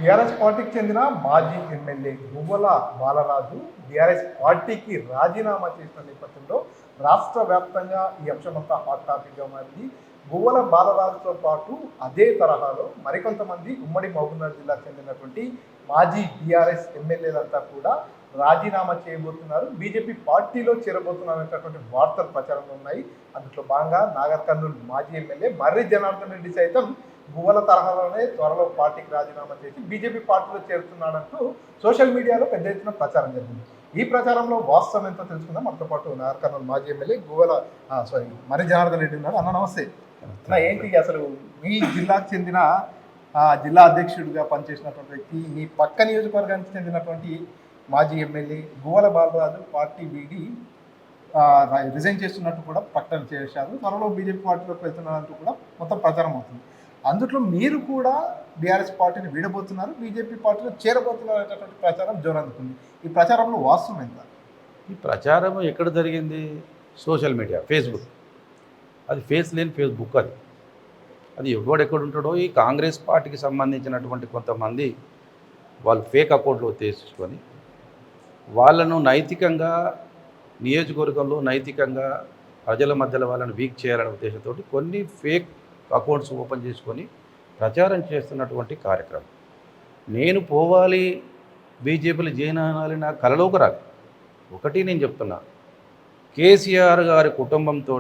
BRS పార్టీకి చెందిన మాజీ ఎమ్మెల్యే గువ్వల బాలరాజు బీఆర్ఎస్ పార్టీకి రాజీనామా చేసిన నేపథ్యంలో రాష్ట్ర వ్యాప్తంగా ఈ అంశమంతా హాట్ టాపిక్గా మారింది. గువ్వల బాలరాజుతో పాటు అదే తరహాలో మరికొంతమంది ఉమ్మడి మహబూబ్నగర్ జిల్లాకు చెందినటువంటి మాజీ బీఆర్ఎస్ ఎమ్మెల్యేలంతా కూడా రాజీనామా చేయబోతున్నారు, బీజేపీ పార్టీలో చేరబోతున్నారు అనేటటువంటి వార్తలు ప్రచారంలో ఉన్నాయి. అందులో భాగంగా నాగర్ కర్నూలు మాజీ ఎమ్మెల్యే మర్రి జనార్దన్ రెడ్డి సైతం గువ్వల తరహాలోనే త్వరలో పార్టీకి రాజీనామా చేసి బీజేపీ పార్టీలో చేరుతున్నాడంటూ సోషల్ మీడియాలో పెద్ద ఎత్తున ప్రచారం జరిగింది. ఈ ప్రచారంలో వాస్తవం ఎంతో తెలుసుకుందాం. మనతో పాటు నాగర్ కర్నూలు మాజీ ఎమ్మెల్యే మర్రి జనార్దన్ రెడ్డి ఉన్నారు. అన్న నమస్తే. ఏంటి అసలు మీ జిల్లాకు చెందిన జిల్లా అధ్యక్షుడిగా పనిచేసినటువంటి వ్యక్తి, మీ పక్క నియోజకవర్గానికి చెందినటువంటి మాజీ ఎమ్మెల్యే గువ్వల బాలరాజు పార్టీ వీడి రిజైన్ చేస్తున్నట్టు కూడా ప్రకటన చేశారు. త్వరలో బీజేపీ పార్టీలోకి వెళ్తున్నారంటూ కూడా మొత్తం ప్రచారం అవుతుంది. అందులో మీరు కూడా బీఆర్ఎస్ పార్టీని వీడబోతున్నారు, బీజేపీ పార్టీలో చేరబోతున్నారు అనేటటువంటి ప్రచారం జోరందుతుంది. ఈ ప్రచారంలో వాస్తవం ఎంత? ఈ ప్రచారం ఎక్కడ జరిగింది? Social media, Facebook. అది ఫేస్ లేని ఫేస్బుక్. అది ఎవడెక్కడ ఉంటాడో ఈ కాంగ్రెస్ పార్టీకి సంబంధించినటువంటి కొంతమంది వాళ్ళు ఫేక్ అకౌంట్లు తీసుకొని వాళ్ళను నైతికంగా నియోజకవర్గంలో నైతికంగా ప్రజల మధ్యలో వాళ్ళని వీక్ చేయాలనే ఉద్దేశంతో కొన్ని ఫేక్ అకౌంట్స్ ఓపెన్ చేసుకొని ప్రచారం చేస్తున్నటువంటి కార్యక్రమం. నేను పోవాలి, బీజేపీలో జాయిన్ అవ్వాలి నా కలలోకి రాదు. ఒకటి నేను చెప్తున్నా, కేసీఆర్ గారి కుటుంబంతో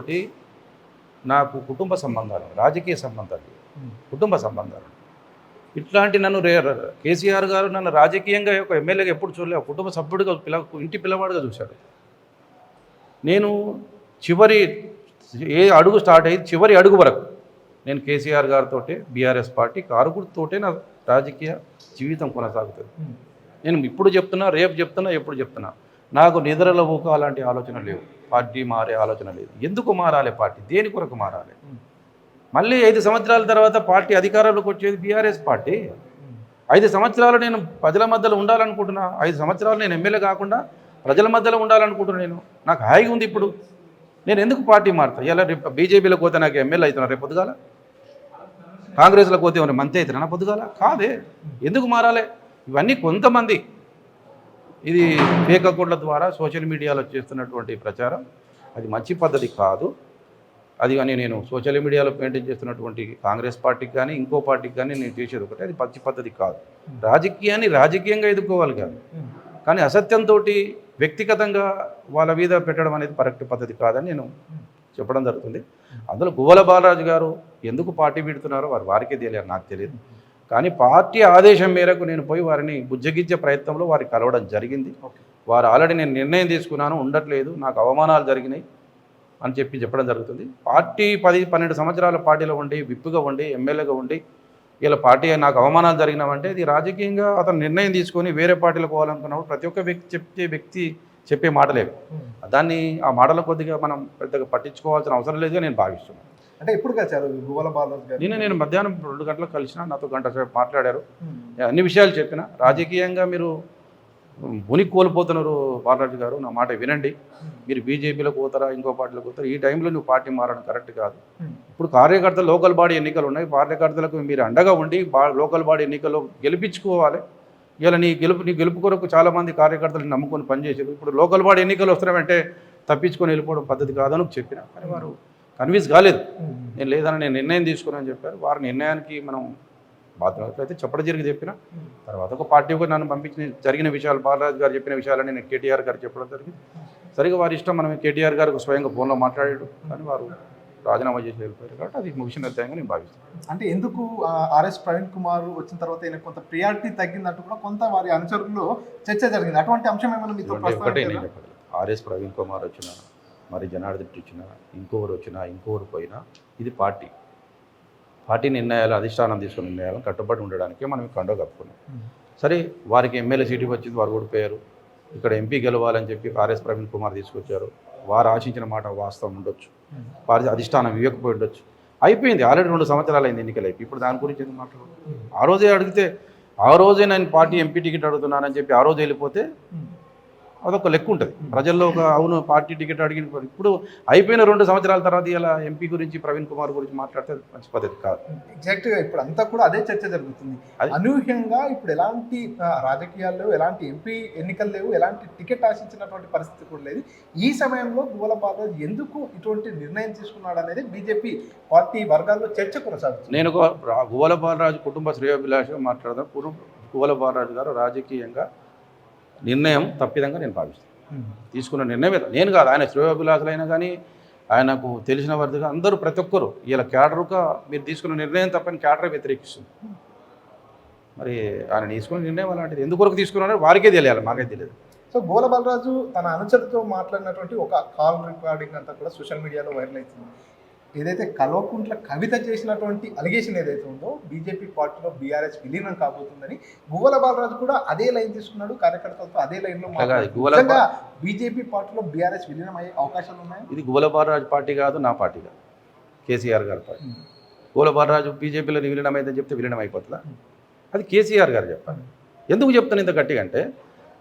నాకు కుటుంబ సంబంధాలు, రాజకీయ సంబంధాలు, కుటుంబ సంబంధాలు. ఇట్లాంటి నన్ను కేసీఆర్ గారు నన్ను రాజకీయంగా ఒక ఎమ్మెల్యేగా ఎప్పుడు చూడలేదు, కుటుంబ సభ్యుడిగా ఇంటి పిల్లవాడిగా చూశాడు. నేను చివరి అడుగు స్టార్ట్ అయ్యి చివరి అడుగు వరకు నేను కేసీఆర్ గారితో బీఆర్ఎస్ పార్టీ కారుగుడితోటే నా రాజకీయ జీవితం కొనసాగుతుంది. నేను ఇప్పుడు చెప్తున్నా, రేపు చెప్తున్నా, ఎప్పుడు చెప్తున్నా, నాకు నిద్రలో ఊక అలాంటి ఆలోచన లేవు, పార్టీ మారే ఆలోచన లేదు. ఎందుకు మారాలి పార్టీ? దేని కొరకు మారాలి? మళ్ళీ 5 సంవత్సరాల తర్వాత పార్టీ అధికారంలోకి వచ్చేది బీఆర్ఎస్ పార్టీ. 5 సంవత్సరాలు నేను ప్రజల మధ్యలో ఉండాలనుకుంటున్నా. 5 సంవత్సరాలు నేను ఎమ్మెల్యే కాకుండా ప్రజల మధ్యలో ఉండాలనుకుంటున్నా. నాకు హాయిగా ఉంది ఇప్పుడు. నేను ఎందుకు పార్టీ మారుతా? ఇలా రేపు బీజేపీలోకి పోతే నాకు ఎమ్మెల్యే అవుతున్నా రేపు పొద్దుగాల, కాంగ్రెస్లోకి పోతే ఏమైనా మంత్రి అవుతున్నా పొద్దుగాల? కాదే. ఎందుకు మారాలి? ఇవన్నీ కొంతమంది ఇది ఫేక్ అకౌంట్ల ద్వారా సోషల్ మీడియాలో చేస్తున్నటువంటి ప్రచారం. అది మంచి పద్ధతి కాదు. అది కానీ నేను సోషల్ మీడియాలో మెయింటైన్ చేస్తున్నటువంటి కాంగ్రెస్ పార్టీకి కానీ ఇంకో పార్టీకి కానీ నేను చేసేది ఒకటి, అది మంచి పద్ధతి కాదు. రాజకీయాన్ని రాజకీయంగా ఎదుర్కోవాలి కాదు, కానీ అసత్యంతో వ్యక్తిగతంగా వాళ్ళ మీద పెట్టడం అనేది కరెక్ట్ పద్ధతి కాదని నేను చెప్పడం జరుగుతుంది. అందులో గువ్వల బాలరాజు గారు ఎందుకు పార్టీ పెడుతున్నారో వారికే తెలియదు, నాకు తెలియదు. కానీ పార్టీ ఆదేశం మేరకు నేను పోయి వారిని బుజ్జగించే ప్రయత్నంలో వారికి కలవడం జరిగింది. వారు ఆల్రెడీ నేను నిర్ణయం తీసుకున్నాను, ఉండట్లేదు, నాకు అవమానాలు జరిగినాయి అని చెప్పడం జరుగుతుంది. పార్టీ 10-12 సంవత్సరాల పార్టీలో ఉండి విప్పుగా ఉండి ఎమ్మెల్యేగా ఉండి ఇలా పార్టీ నాకు అవమానాలు జరిగినామంటే ఇది రాజకీయంగా అతను నిర్ణయం తీసుకొని వేరే పార్టీలో పోవాలనుకున్నప్పుడు ప్రతి ఒక్క వ్యక్తి చెప్పే మాటలేవి. దాన్ని ఆ మాటల కొద్దిగా మనం పెద్దగా పట్టించుకోవాల్సిన అవసరం లేదుగా నేను భావిస్తున్నాను. అంటే ఎప్పుడు కలిసారు గువ్వల బాలరాజు గారు? నేను మధ్యాహ్నం 2 గంటలకు కలిసిన, నాతో గంట సేపు మాట్లాడారు, అన్ని విషయాలు చెప్పిన. రాజకీయంగా మీరు ఉనికి కోల్పోతున్నారు బాలరాజు గారు, నా మాట వినండి. మీరు బీజేపీలోకి పోతారా ఇంకో పార్టీలోకి పోతారా? ఈ టైంలో నువ్వు పార్టీ మారడం కరెక్ట్ కాదు. ఇప్పుడు కార్యకర్తలు లోకల్ బాడీ ఎన్నికలు ఉన్నాయి, కార్యకర్తలకు మీరు అండగా ఉండి లోకల్ బాడీ ఎన్నికల్లో గెలిపించుకోవాలి. ఇలా నీ గెలుపు కొరకు చాలామంది కార్యకర్తలు నమ్ముకొని పనిచేసారు. ఇప్పుడు లోకల్ బాడీ ఎన్నికలు వస్తున్నామంటే తప్పించుకొని వెళ్ళిపోవడం పద్ధతి కాదని చెప్పిన, కానీ వారు కన్విన్స్ కాలేదు. నేను లేదని నేను నిర్ణయం తీసుకున్నాను చెప్పారు. వారి నిర్ణయానికి మనం బాధ్యత చెప్పడం చెప్పిన తర్వాత ఒక పార్టీ నన్ను పంపించిన జరిగిన విషయాలు, బాలరాజు గారు చెప్పిన విషయాలని నేను కేటీఆర్ గారు చెప్పడం జరిగింది. సరిగా వారి ఇష్టం, మనం కేటీఆర్ గారికి స్వయంగా ఫోన్లో మాట్లాడాడు, కానీ వారు రాజీనామా చేసి వెళ్ళిపోయారు. కాబట్టి అది ముగిసిన అధ్యాయంగా నేను భావిస్తాను. అంటే ఎందుకు ఆర్ఎస్ ప్రవీణ్ కుమార్ వచ్చిన తర్వాత ఈయన కొంత ప్రియారిటీ తగ్గిందంటూ కూడా కొంత వారి అనుచరుల్లో చర్చ జరిగింది. అటువంటి అంశం ఏమైనా మీతో? ఒకటే నేను చెప్పగలను, ఆర్ఎస్ ప్రవీణ్ కుమార్ వచ్చినా, మరి జనార్దన్ రెడ్డి వచ్చినా, ఇంకోరు వచ్చినా, ఇంకోరు పోయినా, ఇది పార్టీ నిర్ణయాలు, అధిష్టానం తీసుకున్న నిర్ణయాలను కట్టుబడి ఉండడానికే మనం కండో కప్పుకున్నాం. సరే, వారికి ఎమ్మెల్యే సీటు వచ్చింది, వారు ఓడిపోయారు. ఇక్కడ ఎంపీ గెలవాలని చెప్పి ఆర్ఎస్ ప్రవీణ్ కుమార్ తీసుకొచ్చారు. వారు ఆశించిన మాట వాస్తవం ఉండొచ్చు, వారి అధిష్టానం ఇవ్వకపోయి ఉండొచ్చు. అయిపోయింది, ఆల్రెడీ 2 సంవత్సరాలు అయింది ఎన్నికలు అయిపోయి. ఇప్పుడు దాని గురించి ఎందుకు మాట్లాడు? ఆ రోజే అడిగితే, ఆ రోజే నేను పార్టీ ఎంపీ టికెట్ అడుగుతున్నానని చెప్పి ఆ రోజు వెళ్ళిపోతే అదొక లెక్క ఉంటుంది ప్రజల్లో ఒక అవును పార్టీ టికెట్ అడిగిన ఇప్పుడు అయిపోయిన 2 సంవత్సరాల తర్వాత ఇలా ఎంపీ గురించి ప్రవీణ్ కుమార్ గురించి మాట్లాడితే మంచి పద్ధతి కాదు. ఎగ్జాక్ట్గా ఇప్పుడు అంతా కూడా అదే చర్చ జరుగుతుంది. అనూహ్యంగా ఇప్పుడు ఎలాంటి రాజకీయాలు లేవు, ఎలాంటి ఎంపీ ఎన్నికలు లేవు, ఎలాంటి టికెట్ ఆశించినటువంటి పరిస్థితి కూడా లేదు. ఈ సమయంలో గువ్వల బాలరాజు ఎందుకు ఇటువంటి నిర్ణయం తీసుకున్నాడు అనేది బీజేపీ పార్టీ వర్గాల్లో చర్చ కొనసాగుతుంది. నేను గువ్వల బాలరాజు కుటుంబ శ్రేయోభిలాషగా మాట్లాడదాం. గువ్వల బాలరాజు గారు రాజకీయంగా నిర్ణయం తప్పిదంగా నేను భావిస్తాను. తీసుకున్న నిర్ణయం నేను కాదు, ఆయన శ్రేయోభిలాషులైనా కానీ ఆయనకు తెలిసిన వర్దిగా అందరూ ప్రతి ఒక్కరు ఇలా క్యాడరుగా మీరు తీసుకున్న నిర్ణయం తప్పని క్యాడరే వ్యతిరేకిస్తుంది. మరి ఆయన తీసుకున్న నిర్ణయం అలాంటిది ఎందుకొరకు తీసుకున్నారో వారికే తెలియాలి, మాకే తెలియదు. సో గువ్వల బాలరాజు తన అనుచరుతో మాట్లాడినటువంటి ఒక కాల్ రికార్డింగ్ అంతా కూడా సోషల్ మీడియాలో వైరల్ అవుతుంది. ఏదైతే కల్వకుంట్ల కవిత చేసినటువంటి అలిగేషన్ ఏదైతే ఉందో బీజేపీ పార్టీలో బీఆర్ఎస్ విలీనం కాబోతుందని గువ్వల బాలరాజు కూడా అదే లైన్ తీసుకున్నాడు. కార్యకర్తలతో అదే లైన్లో బీజేపీ పార్టీలో బీఆర్ఎస్ విలీనం అయ్యే అవకాశాలు ఉన్నాయి. ఇది గువ్వల బాలరాజు పార్టీ కాదు, నా పార్టీ కాదు, కేసీఆర్ గారి పార్టీ. గువ్వల బాలరాజు బీజేపీలో విలీనం అయిందని చెప్తే విలీనం అయిపోతుందా? అది కేసీఆర్ గారు చెప్పాలి. ఎందుకు చెప్తాను ఇంత గట్టిగా అంటే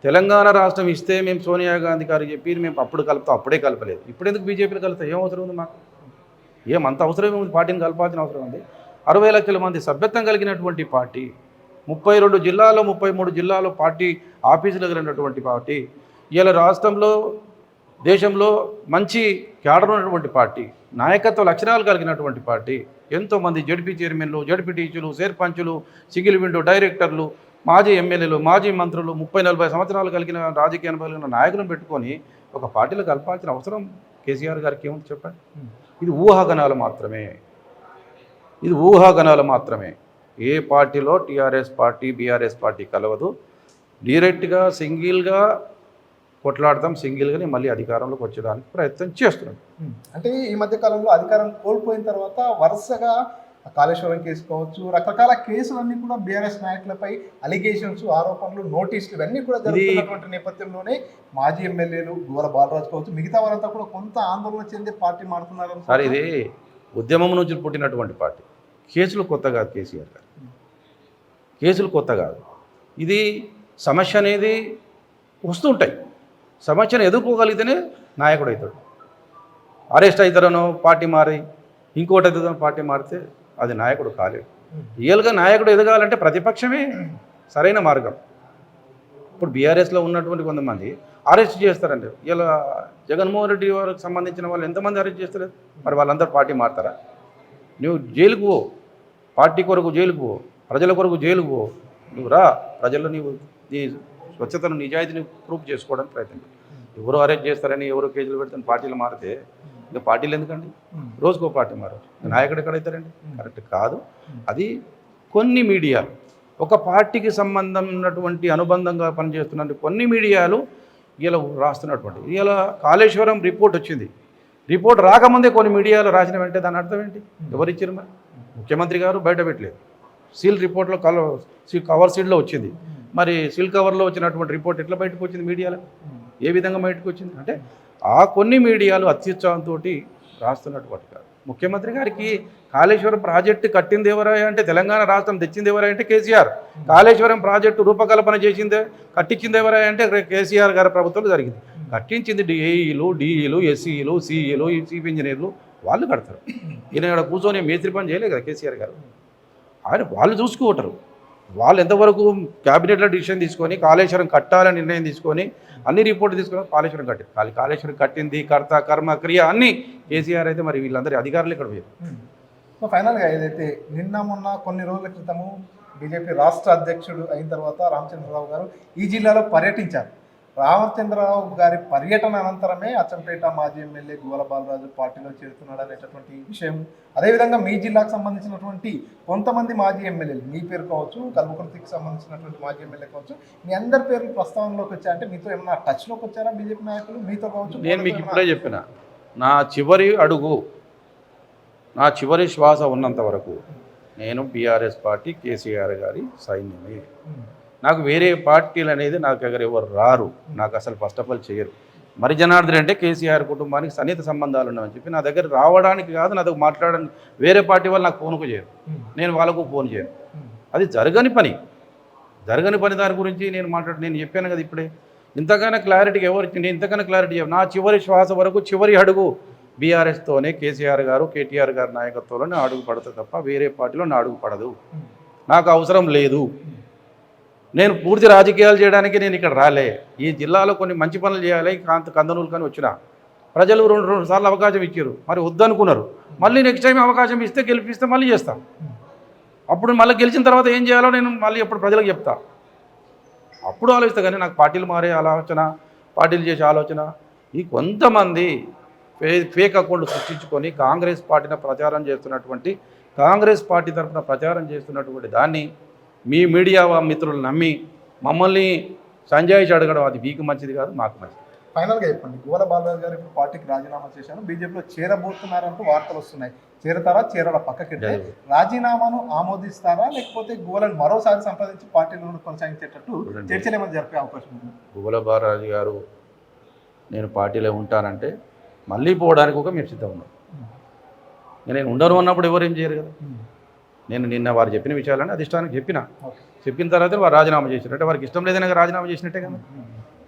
తెలంగాణ రాష్ట్రం ఇస్తే మేము సోనియా గాంధీ గారికి చెప్పి మేము అప్పుడు కలుపుతాం, అప్పుడే కలపలేదు. ఇప్పుడు ఎందుకు బీజేపీలో కలుపుతాం? ఏం అవసరం ఉంది మాకు? ఏమంత అవసరం ఉంది? పార్టీని కలపాల్సిన అవసరం ఉంది. 60 లక్షల మంది సభ్యత్వం కలిగినటువంటి పార్టీ, 32 జిల్లాలో 33 జిల్లాలో పార్టీ ఆఫీసులు కలిగినటువంటి పార్టీ, ఇలా రాష్ట్రంలో దేశంలో మంచి క్యాడర్ ఉన్నటువంటి పార్టీ, నాయకత్వ లక్షణాలు కలిగినటువంటి పార్టీ, ఎంతోమంది జడ్పీ చైర్మన్లు, జడ్పీ టీచర్లు, సర్పంచులు, సింగిల్ విండో డైరెక్టర్లు, మాజీ ఎమ్మెల్యేలు, మాజీ మంత్రులు, 30-40 సంవత్సరాలు కలిగిన రాజకీయ అనుభవం కలిగిన నాయకులను పెట్టుకొని ఒక పార్టీలో కలపాల్సిన అవసరం కేసీఆర్ గారికి ఏముంది చెప్పండి? ఇది ఊహాగణాలు మాత్రమే, ఇది ఊహాగణాలు మాత్రమే. ఏ పార్టీలో టీఆర్ఎస్ పార్టీ బీఆర్ఎస్ పార్టీ కలవదు. డైరెక్ట్గా సింగిల్గా కొట్లాడతాం, సింగిల్గానే మళ్ళీ అధికారంలోకి వచ్చేదానికి ప్రయత్నం చేస్తున్నాం. అంటే ఈ మధ్య కాలంలో అధికారం కోల్పోయిన తర్వాత వరుసగా కాళేశ్వరం కేసు కావచ్చు, రకరకాల కేసులన్నీ కూడా బీఆర్ఎస్ నాయకులపై అలిగేషన్స్, ఆరోపణలు, నోటీసులు ఇవన్నీ కూడా జరుగుతున్నటువంటి నేపథ్యంలోనే మాజీ ఎమ్మెల్యేలు గువ్వల బాలరాజు కావచ్చు, మిగతా వారంతా కూడా కొంత ఆందోళన చెంది పార్టీ మారుతున్నారు. సార్ ఇది ఉద్యమం నుంచి పుట్టినటువంటి పార్టీ. కేసులు కొత్త కాదు కేసీఆర్ గారు, కేసులు కొత్త కాదు. ఇది సమస్య అనేది వస్తుంటాయి. సమస్యను ఎదుర్కోగలిగితేనే నాయకుడు అవుతాడు. అరెస్ట్ అవుతారనో పార్టీ మారి ఇంకోటి అవుతుందో పార్టీ మారితే అది నాయకుడు కాలేడు. రియల్గా నాయకుడు ఎదగాలంటే ప్రతిపక్షమే సరైన మార్గం. ఇప్పుడు బీఆర్ఎస్లో ఉన్నటువంటి కొంతమంది అరెస్ట్ చేస్తారంటే ఇలా జగన్మోహన్ రెడ్డి వారికి సంబంధించిన వాళ్ళు ఎంతమంది అరెస్ట్ చేస్తారు? మరి వాళ్ళందరూ పార్టీ మారుతారా? నువ్వు జైలుకు పో, పార్టీ కొరకు జైలుకు పో, ప్రజల కొరకు జైలుకు పో, నువ్వు రా, ప్రజల్లో నీవు నీ స్వచ్ఛతను నిజాయితీని ప్రూఫ్ చేసుకోవడానికి ప్రయత్నం. ఎవరు అరెస్ట్ చేస్తారని ఎవరు కేసులు పెడతారని పార్టీలు మారితే ఇంకా పార్టీలు ఎందుకండి? రోజుకో పార్టీ మారచ్చు. నాయకుడు ఎక్కడైతారండి? కరెక్ట్ కాదు. అది కొన్ని మీడియాలు ఒక పార్టీకి సంబంధం ఉన్నటువంటి అనుబంధంగా పనిచేస్తున్న కొన్ని మీడియాలు ఇలా రాస్తున్నటువంటి ఇలా కాళేశ్వరం రిపోర్ట్ వచ్చింది. రిపోర్ట్ రాకముందే కొన్ని మీడియాలు రాసిన వెంటనే దాని అర్థం ఏంటి? ఎవరు ఇచ్చారు? మరి ముఖ్యమంత్రి గారు బయట పెట్టలేదు. సీల్ రిపోర్ట్లో కవర్ సీల్లో వచ్చింది. మరి సీల్ కవర్లో వచ్చినటువంటి రిపోర్ట్ ఎట్లా బయటకు వచ్చింది? మీడియాలో ఏ విధంగా బయటకు వచ్చింది? అంటే ఆ కొన్ని మీడియాలు అత్యుత్సాహంతో రాస్తున్నటువంటి కాదు. ముఖ్యమంత్రి గారికి కాళేశ్వరం ప్రాజెక్టు కట్టింది ఎవరా అంటే తెలంగాణ రాష్ట్రం తెచ్చింది ఎవరా అంటే కేసీఆర్. కాళేశ్వరం ప్రాజెక్టు రూపకల్పన చేసిందే కట్టించింది ఎవరా అంటే కేసీఆర్ గారి ప్రభుత్వంలో జరిగింది. కట్టించింది డిఈలు, ఎస్సీలు, సిఈలు, చీఫ్ ఇంజనీర్లు వాళ్ళు కడతారు. ఈయన ఇక్కడ కూర్చొని మేస్త్రి పని చేయలేదు కదా కేసీఆర్ గారు. ఆయన వాళ్ళు చూసుకుంటారు. వాళ్ళు ఎంతవరకు క్యాబినెట్లో డిసిషన్ తీసుకొని కాళేశ్వరం కట్టాలని నిర్ణయం తీసుకొని అన్ని రిపోర్ట్లు తీసుకొని కాళేశ్వరం కట్టారు. కాళేశ్వరం కట్టింది కర్త కర్మ క్రియ అన్నీ కేసీఆర్ అయితే మరి వీళ్ళందరి అధికారులు ఇక్కడ పోయారు. సో ఫైనల్గా ఏదైతే నిన్న మొన్న కొన్ని రోజుల క్రితము బీజేపీ రాష్ట్ర అధ్యక్షుడు అయిన తర్వాత రామచంద్రరావు గారు ఈ జిల్లాలో పర్యటించారు. రామచంద్రరావు గారి పర్యటన అనంతరమే అచ్చంపేట మాజీ ఎమ్మెల్యే గువ్వల బాలరాజు పార్టీలో చేరుతున్నాడు అనేటటువంటి విషయం. అదేవిధంగా మీ జిల్లాకు సంబంధించినటువంటి కొంతమంది మాజీ ఎమ్మెల్యేలు, మీ పేరు కావచ్చు, కల్వకుర్తికి సంబంధించినటువంటి మాజీ ఎమ్మెల్యే కావచ్చు, మీ అందరి పేర్లు ప్రస్తావనలోకి వచ్చా అంటే మీతో ఏమన్నా టచ్లోకి వచ్చారా బీజేపీ నాయకులు? మీతో కావచ్చు. నేను మీకు ఇప్పుడే చెప్పిన నా చివరి అడుగు, నా చివరి శ్వాస ఉన్నంత వరకు నేను బీఆర్ఎస్ పార్టీ కేసీఆర్ గారి సైన్యమే. నాకు వేరే పార్టీలు అనేది నాకు దగ్గర ఎవరు రారు. నాకు అసలు ఫస్ట్ ఆఫ్ ఆల్ చేయరు. మరి జనార్దన్ అంటే కేసీఆర్ కుటుంబానికి సన్నిహిత సంబంధాలు ఉన్నామని చెప్పి నా దగ్గర రావడానికి కాదు, నా దగ్గర మాట్లాడడానికి వేరే పార్టీ వాళ్ళు నాకు ఫోన్కు చేయరు, నేను వాళ్ళకు ఫోన్ చేయను. అది జరగని పని. దాని గురించి నేను చెప్పాను కదా ఇప్పుడే. ఇంతకన్నా క్లారిటీకి ఎవరు ఇచ్చింది? ఇంతకన్నా క్లారిటీ నా చివరి శ్వాస వరకు చివరి అడుగు బీఆర్ఎస్తోనే కేసీఆర్ గారు కేటీఆర్ గారి నాయకత్వంలో నా అడుగు పడుతుంది తప్ప వేరే పార్టీలో నా అడుగు పడదు. నాకు అవసరం లేదు. నేను పూర్తి రాజకీయాలు చేయడానికి నేను ఇక్కడ రాలే. ఈ జిల్లాలో కొన్ని మంచి పనులు చేయాలి కందనూలు కానీ వచ్చిన ప్రజలు రెండు సార్లు అవకాశం ఇచ్చారు, మరి వద్దనుకున్నారు. మళ్ళీ నెక్స్ట్ టైం అవకాశం ఇస్తే గెలిపిస్తే మళ్ళీ చేస్తాను. అప్పుడు మళ్ళీ గెలిచిన తర్వాత ఏం చేయాలో నేను మళ్ళీ ఎప్పుడు ప్రజలకు చెప్తా, అప్పుడు ఆలోచిస్తా. కానీ నాకు పార్టీలు మారే ఆలోచన, పార్టీలు చేసే ఆలోచన, ఈ కొంతమంది ఫేక్ అకౌంట్లు సృష్టించుకొని కాంగ్రెస్ పార్టీని ప్రచారం చేస్తున్నటువంటి, కాంగ్రెస్ పార్టీ తరఫున ప్రచారం చేస్తున్నటువంటి దాన్ని మీ మీడియా మిత్రులు నమ్మి మమ్మల్ని సంజాయిషి అడగడం అది మీకు మంచిది కాదు, మాకు మంచిది. ఫైనల్గా చెప్పండి, గువ్వల బాలరాజు గారు ఇప్పుడు పార్టీకి రాజీనామా చేశారు, బీజేపీలో చేరబోతున్నారంటూ వార్తలు వస్తున్నాయి. చేరతారా, చేరాల పక్కకెళ్తే రాజీనామాను ఆమోదిస్తారా, లేకపోతే గువ్వలను మరోసారి సంప్రదించి పార్టీలను కొనసాగించేటట్టు చర్చలు ఏమైనా జరిపే అవకాశం ఉంది? గువ్వల బాలరాజు గారు నేను పార్టీలో ఉంటానంటే మళ్ళీ పోవడానికి ఒక మీరు సిద్ధం ఉన్నారు. నేను ఉండను అన్నప్పుడు ఎవరేం చేయరు కదా. నేను నిన్న వారు చెప్పిన విషయాలని అధిష్టానికి చెప్పిన తర్వాత వారు రాజీనామా చేసినట్టు, అంటే వారికి ఇష్టం లేదని రాజీనామా చేసినట్టే కదా.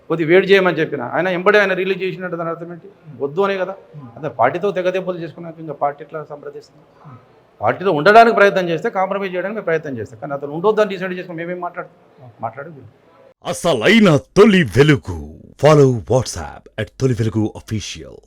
కొద్ది వెయిట్ చేయమని చెప్పిన ఆయన ఎంబడే ఆయన రిలీజ్ చేసినట్టు దాని అర్థం ఏంటి? వద్దు అనే కదా. అదే పార్టీతో తెగదెబ్బలు చేసుకున్నాక ఇంకా పార్టీ ఎట్లా సంప్రదిస్తుంది? పార్టీలో ఉండడానికి ప్రయత్నం చేస్తే, కాంప్రమైజ్ చేయడానికి ప్రయత్నం చేస్తాం. కానీ అతను ఉండొద్దని డిసైడ్ చేసుకుని మేమేం మాట్లాడేది. అసలైన తొలి వెలుగు. ఫాలో వాట్సాప్ @తొలి వెలుగు official.